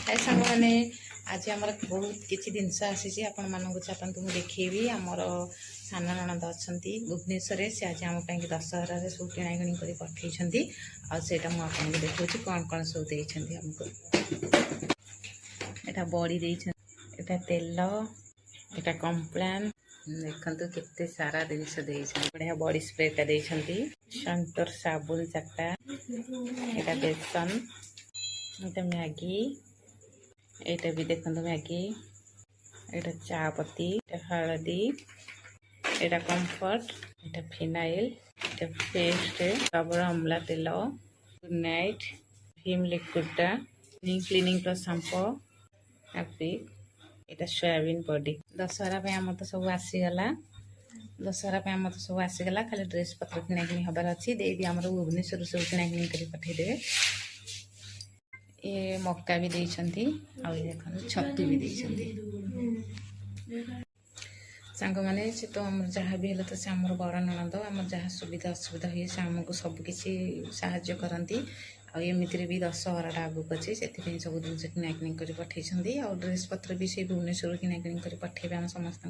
हाय सांग मैंने आज आम बहुत किसी जिनस आसी आपण मानक चाहतु मुझे देखी आमर सान ननद अच्छा भुवनेश्वर से आज आम दशहरा सब किणाकिणी कर पठे आईटा मुझे देखा कौन कौन सब देती आमको यहाँ बड़ी यहाँ तेल यहाँ कम्प्लान देखते केते सारा जिनस बढ़िया बड़ी स्प्रेटा देती संतूर साबुन 4टा यहाँ बेसन यहाँ मैगी यहाँ भी देखो मैगी यहाँ चा पत्ती हलदी यहाँ कम्फर्ट यहाँ फिनाइल यहाँ पेस्ट डबल अमला तेल गुड नाइट भीम लिक्विडटा क्लीनिंग प्लस शांपो हार्पिक यहाँ सोयाबीन बॉडी दशहरा पे आम तो सब आसीगला दशहरा पे आम तो सब आसीगला खाली ड्रेस पत्र किणाकिणी हबार अच्छी देवी आम भुवनेश्वर सब किणाकिणी कर पठेदेवे ये मक्का भी देइछंती आ देखो छतु भी देइछंती सांग माने से तो आम जहाँ भी हेले तो से आमर बड़ ननद आम जहाँ सुविधा असुविधा हुए से आमको सबकि साहाय्य करती आमती भी दशहराटा आगक अच्छे से सब जिन किणाकिणी कर पठे आ ड्रेस पत्र भी से भुवनेश्वर किणाकिणी कर पठेबे आम समस्त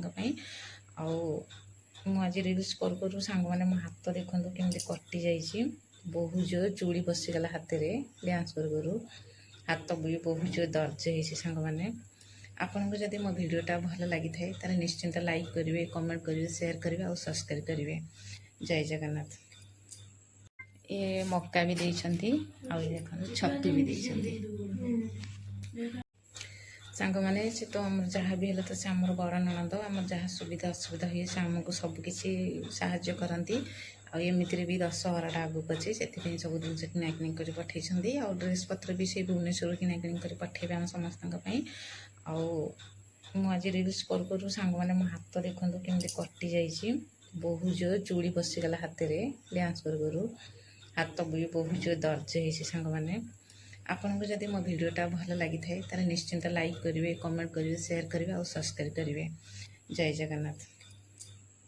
आज रिल्स करूँ सांग मैंने मो हाथ देखो केमती कटि जाइए बहुत जोर चूड़ी बसीगला हाथ में डांस करूँ हाथ भी बहुत जोर दर्ज हो सांग मैंने आपन को जदि मो वीडियोटा भल लगी थाए तार निश्चिंत लाइक करेंगे कमेंट करेंगे शेयर करेंगे और सब्सक्राइब करेंगे जय जगन्नाथ ये मक्का भी देइछंती आ देखो छतु भी देइछंती सांग माने से तो आम जहाँ भी हेले तो से आमर बड़ ननद आम जहाँ सुविधा असुविधा हुए से आमको सबकि साहाय्य करती आमती भी दशहराटा आगक अच्छे से सब जिन किणाकिणी कर पठे आ ड्रेस पत्र भी से भुवनेश्वर किणाकिणी कर पठेबे आम समस्त आज रिल्स करूँ सांग मैंने मो हाथ देखो केमती कटि जाइए बहुत जोर चूड़ी बसीगला हाथ में डांस करूँ हाथ भी बहुत जोर दर्ज हो सांग मैंने आपन को जदि मो वीडियोटा भल लगी थाए तार निश्चिंत लाइक करेंगे कमेंट करेंगे शेयर करेंगे और सब्सक्राइब करेंगे जय जगन्नाथ।